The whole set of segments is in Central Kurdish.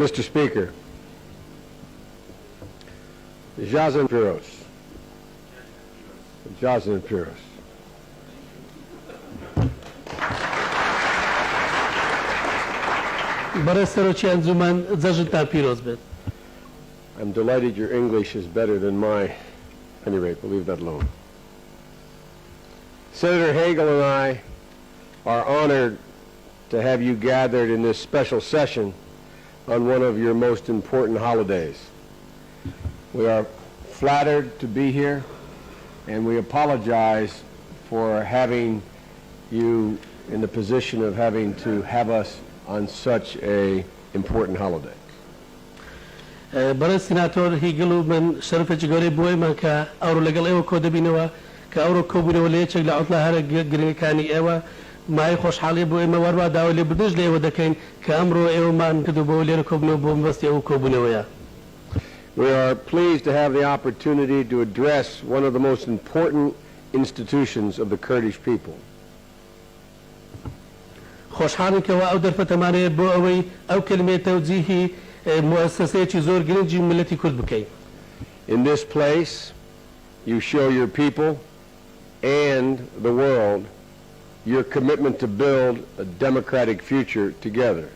Mr. Speaker, Jason Piros. Jason Piros. I'm delighted your English is better than mine. At any rate, we'll leave that alone. Senator Hagel and I are honored to have you gathered in this special session on one of your most important holidays. We are flattered to be here, and we apologize for having you in the position of having to have us on such an important holiday. برای سناتور هیگلو من شرفت جگوری بوی من که آورو لگل ایو کود بینوا که آورو کوبونه ولی چه لعطلا هر گرینکانی ایوا مای خوشحالی بوی ما وروا داولی بدوج لیو دکین که امرو ایو من کدو بولی کوبونه بوم بس ایو کوبونه ویا. We are pleased to have the opportunity to address one of the most important institutions of the Kurdish people. خوشحالم که وا او درفتمانه بو اوی او کلمه توجیهی مؤسسه زور گرنجی ملتی کرد بکی. In this place, you show your people and the world your commitment to build a democratic future together.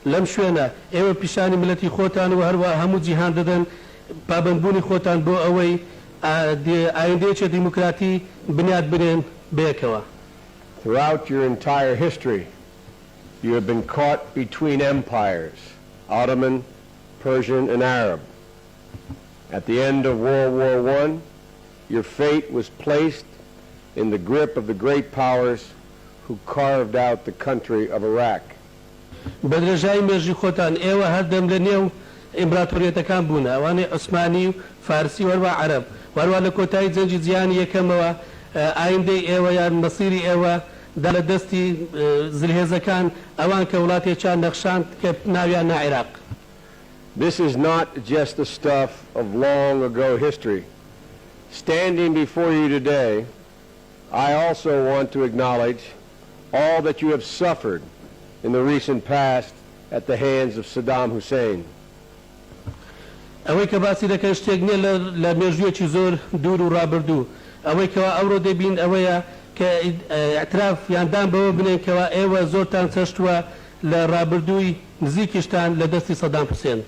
لم شوینا ایو پیشانی ملتی خوتان و هر و همو جهان دادن پابندبونی خوتان بو اوی آینده چه دموکراتی بنیاد بنین بیکوا. Throughout your entire history, you have been caught between empires, Ottoman, Persian, and Arab. At the end of World War I, your fate was placed in the grip of the great powers who carved out the country of Iraq. بدرجای مرجی خوتان ایوه هر دم لنیو امپراتوریت کام بونا وانی عثمانی فارسی وروا عرب وروا لکوتای زنجی زیانی یکم و آینده ایوه یا مصیری ایوه دل دستی زلهزکان اوان که ولاتی چان نقشان که ناویان عراق. This is not just the stuff of long ago history. Standing before you today, I also want to acknowledge all that you have suffered in the recent past at the hands of Saddam Hussein. اوی که باسی دکن شتگنی لمرجوی چی زور دور و رابردو. اوی که اورو دبین اویا که اعتراف یاندان به بنین که ایوه زورتان سشتوا لرابردوی نزیکشتان لدستی صدام حسین.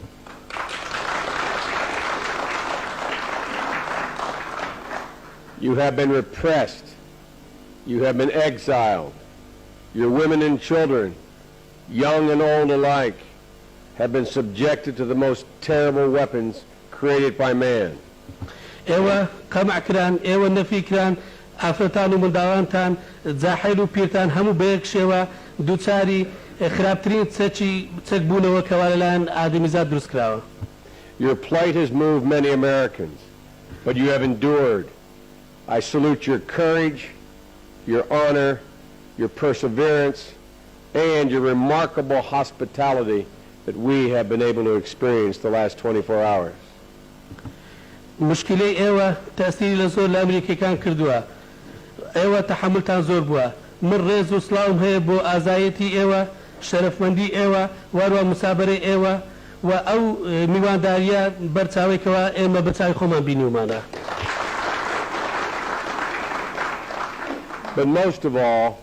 You have been repressed. You have been exiled. Your women and children, young and old alike, have been subjected to the most terrible weapons created by man. ايوه كما كران ايوه نفي كران افرتان ومنداوانتان زاحل وبيرتان همو بيك شوا دوتساري خرابترين تسچي تسبونه وكوالان ادمي زاد درس كراوا. Your plight has moved many Americans, but you have endured. I salute your courage, your honor, your perseverance, and your remarkable hospitality that we have been able to experience the last 24 hours. مشكلة ايوه تأثير لزور الامريكي كان كردوا ايوه تحملتان زور بوا من ريز وصلاهم هي بو ازايتي ايوه شرف مندي ايوه واروا مسابري ايوه او ميوان داريا برتاوي كوا ايما برتاوي خوما بينيو مانا. But most of all,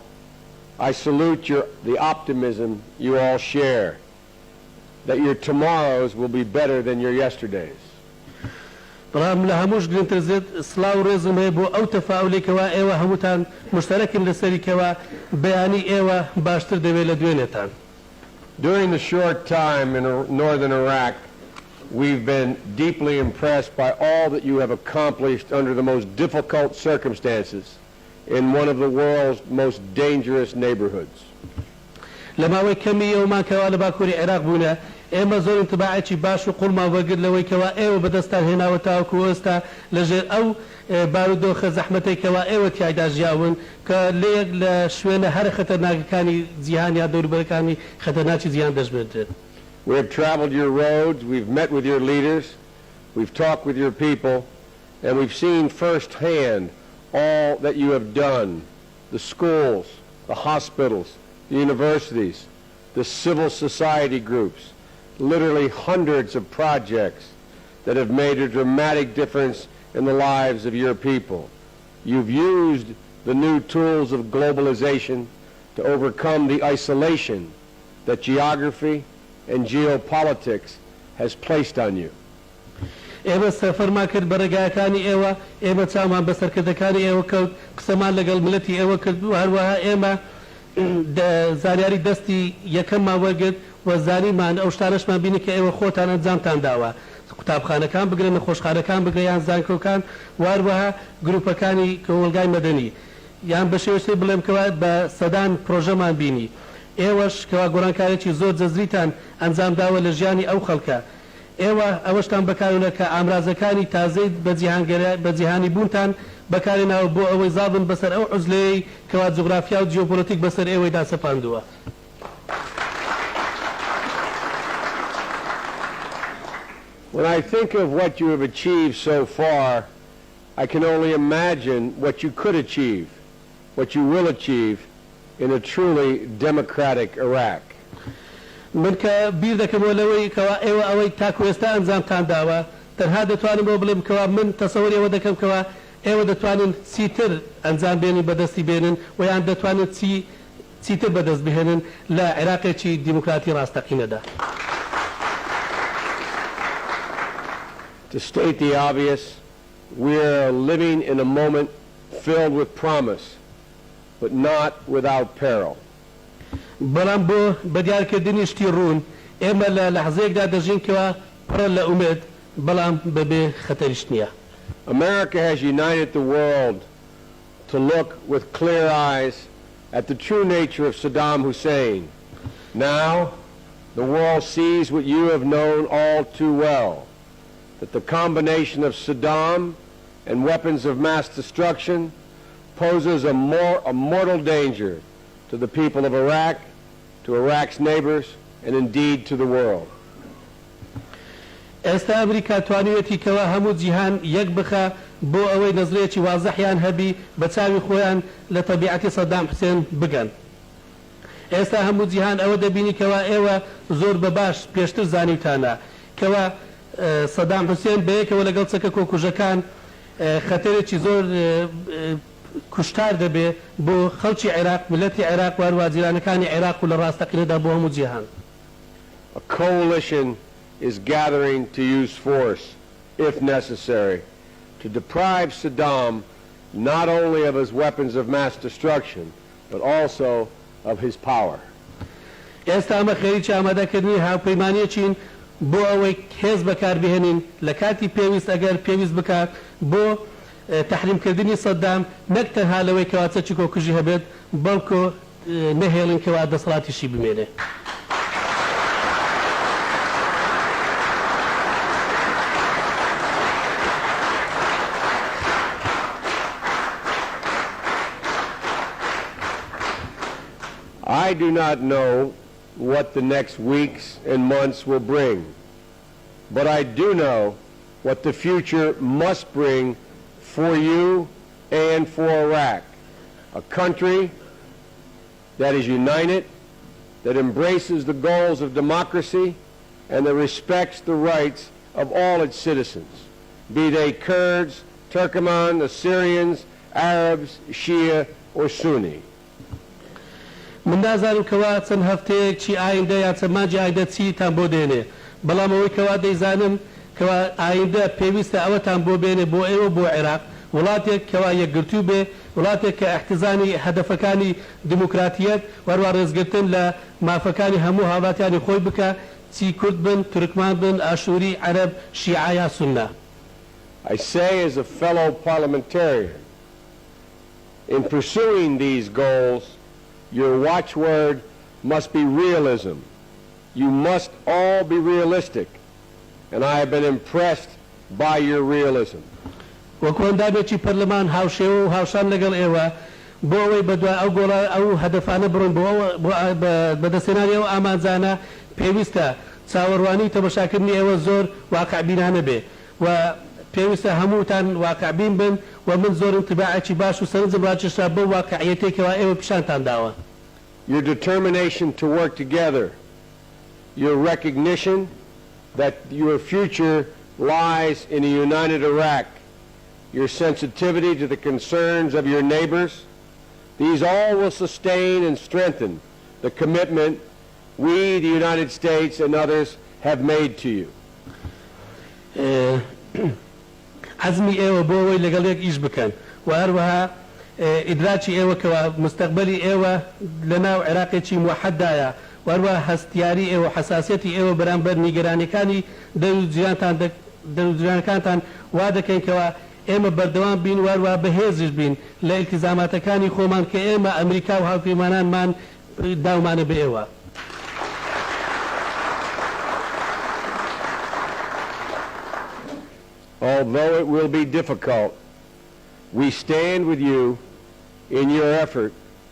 I salute the optimism you all share, that your tomorrows will be better than your yesterdays. برام لهموش قلنترزيد صلاو رزم هي بو او تفاولي كوا ايوه هموتان مشترك لسري كوا بياني ايوه باشتر دويلة دوينتان. During the short time in northern Iraq, we've been deeply impressed by all that you have accomplished under the most difficult circumstances in one of the world's most dangerous neighborhoods. لما وي كمي يوما كوا لباكوري عراق بونا ايما زور انتباعي باش وقول ما وقد لوي كوا ايوه بدستان هنا وتاوكو وستا لجر او بارودو خزحمتي كوا ايوه تيايدا جاون كليق لشوينه هر خطرناك كاني زيان يا دور بركاني خطرناك زيان دش بردر. We have traveled your roads, we've met with your leaders, we've talked with your people, and we've seen firsthand all that you have done, the schools, the hospitals, the universities, the civil society groups, literally hundreds of projects that have made a dramatic difference in the lives of your people. You've used the new tools of globalization to overcome the isolation that geography and geopolitics has placed on you. ئێمە سەفەرمان کرد بە ڕێگایەکانی ئێوە ئێمە چاومان بە سەرکردەکانی ئێوە کەوت قسەمان لەگەڵ ملەتی ئێوە کرد و هەروەها ئێمە زانیاری دەستی یەکەممان وەرگرت و زانیمان ئەو شتانەشمان بینی کە ئێوە خۆتان ئەنجامتان داوە قوتابخانەکان بگرن نەخۆشخانەکان بگرن یان زانکۆکان و هەروەها گروپەکانی کۆمەلگای مەدەنی یان بە شێوەیەکی بڵێم کەوا بە سەدان پرۆژەمان بینی ئێوەش کەوا گۆڕانکاریی زۆر جەزریتان ئەنجام داوە لە ژیانی ئەو خەڵکە ئێوە ئەوەشتان بەکارونە کە ئامرازەکانی تازەی بە جیهانی بوونتان بەکارێناوە بۆ ئەوەی زابن بەسەر ئەو عوزلەیەی کەوا جوغرافیا و جیۆپۆلیتیک بەسەر ئێوەیدا سەپاندووە. When I think of what you have achieved so far, I can only imagine what you could achieve, what you will achieve in a truly democratic Iraq. من کە بیر دەکەمەوە لەوەی کەوا ئێوە ئەوەی تاکو ئێستا ئەنجامتان داوە تەنها دەتوانم بۆ بڵێم کەوا من تەسەوەری ئەوە دەکەم کەوا ئێوە دەتوانن چیتر ئەنجام بێنن بەدەستی بێنن و یان دەتوانن چیتر بەدەست بهێنن لە عێراقێکی دیموکراتی ڕاستەقینەدا. To state the obvious, we are living in a moment filled with promise, but not without peril. بەڵام بۆ بەدیارکردنی شتی ڕوون ئێمە لە لەحزەیەکدا دەژین کەوا پڕە لە ئومێد بەڵام بەبێ خەتەریش نییە. America has united the world to look with clear eyes at the true nature of Saddam Hussein. Now, the world sees what you have known all too well, that the combination of Saddam and weapons of mass destruction poses a mortal danger to the people of Iraq, to Iraq's neighbors, and indeed to the world. ئێستا ئەمریکا توانوێتی کەوا هەموو جیهان یەک بخە بۆ ئەوەی نەزرێکی وازەحیان هەبی بە چاوی خۆیان لە تەبیعەتی سەدام حوسێن بگەن. ئێستا هەموو جیهان ئەوە دەبینی کەوا ئێوە زۆر بەباش پێشتر زانیوتانە کەوا سەدام حوسێن بەیەکەوە لەگەڵ چەکە کۆکوژەکان خەتەرێکی زۆر کوشتار دەبێ بۆ خەڵکی عێراق ملەتی عێراق و هەروە جیرانەکانی عێراق و لە ڕاستەقینەدا بۆ هەموو جیهان. A coalition is gathering to use force, if necessary, to deprive Saddam not only of his weapons of mass destruction, but also of his power. ئێستا ئەمە خەریکی ئامادەکردنی هاوپەیمانیەکین بۆ ئەوەی هێز بەکاربهێنین لە کاتی پێویست ئەگەر پێویست بکات بۆ تحریمکردنی سەدام نەک تەنها لەوەی کەوا چەکی کۆکوژی هەبێت بەڵکو نەهێڵن کەوا دەسەڵاتیشی بمێنێ. I do not know what the next weeks and months will bring, but I do know what the future must bring for you and for Iraq, a country that is united, that embraces the goals of democracy, and that respects the rights of all its citizens, be they Kurds, Turkoman, Assyrians, Arabs, Shia, or Sunni. من نازانم کەوا چەند هەفتەیەکی ئایندە یان چەند مانجی ئایندە چیتان بۆ دێنێ بەڵام ئەوەی کەوا دەیزانم کەوا ئایندە پێویستە ئەوەتان بۆ بێنێ بۆ ئێوە بۆ عێراق وڵاتێک کەوا یەکگرتوو بێ وڵاتێک کە احتیزانی هەدەفەکانی دیموکراتیەت وەروە ڕێزگرتن لە مافەکانی هەموو هاوڵاتیانی خۆی بکە چی کورد بن تورکمان بن ئاشووری عەرەب شیعە یا سونە. I say as a fellow parliamentarian, in pursuing these goals, your watchword must be realism. You must all be realistic, and I have been impressed by your realism. وەکوەندامێکی پەرلەمان هاوشێوە و هاوشان لەگەڵ ئێوە بۆ ئەوەی بەدوای ئەو گۆڵە ئەو هەدەفانە بڕۆن بۆ بەدەستێنانی ئەو ئامانجانە پێویستە چاوەڕوانی تەماشاکردنی ئێوە زۆر واقعبینانە بێ و پێویستە هەمووتان واقعبین بن و من زۆر انتباعێکی باش و سەرنجم ڕاکێشا بۆ واقعیەتێکەوە ئێوە پیشانتان داوە. Your determination to work together, your recognition that your future lies in a united Iraq, your sensitivity to the concerns of your neighbors. These all will sustain and strengthen the commitment we, the United States, and others have made to you. عزمي ايوه بوي لقليك ايش بكن واروها ادراكي ايوه كوا مستقبلي ايوه لنا عراقي شي موحد دايا واروها هستياري ايوه حساسيتي ايوه برانبر نيجراني كاني دروجان كانتان وادا كان كوا ايما بردوان بين واروها بهيزج بين لالتزامات كاني خومان كايما امريكا وهاوكي مانان مان داومان بايوه. Although it will be difficult, we stand with you in your effort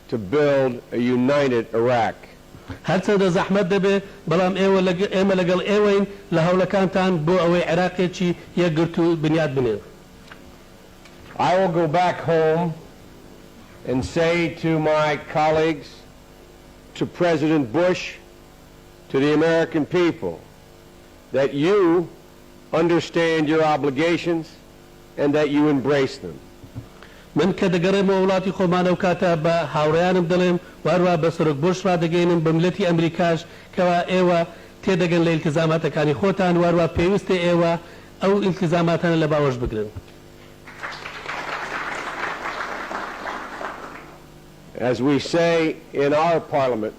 to build a united Iraq. هرچند زحمت دبه بلام ايما لقل ايوين لهولا كانتان بو اوي عراقي چي يقرتو بنياد بنير. I will go back home and say to my colleagues, to President Bush, to the American people, that you understand your obligations and that you embrace them. من كدقرم وولاتي خومانا وكاتا با هاوريانم دلم واروا بسرق بوش را دقينم بملتي امريكاش كوا ايوا تيدقن لالتزامات كاني خوتان واروا بيوست ايوا او التزاماتنا لباوش بقرن. As we say in our parliament,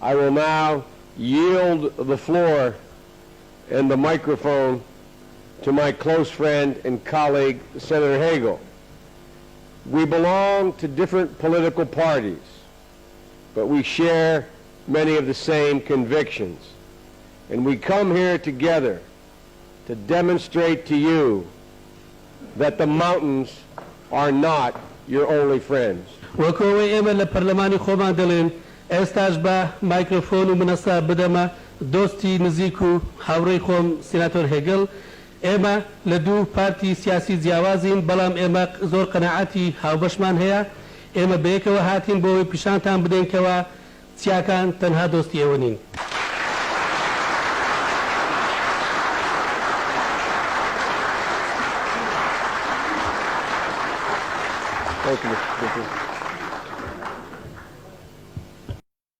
I will now yield the floor and the microphone to my close friend and colleague, Senator Hagel. We belong to different political parties, but we share many of the same convictions. And we come here together to demonstrate to you that the mountains are not your only friends. وكوي ايما لبرلماني خومان دلين استاج با مايكروفون ومنصة بدما دوستي نزيكو هاوري خوم سيناتور هيجل ايما لدو بارتي سياسي زياوازين بلام ايما زور قناعاتي هاو بشمان هيا ايما بيكوا هاتين بوي بشانتان بدين كوا سياكان تنها دوستي ايوانين. Thank you, Mr. Speaker.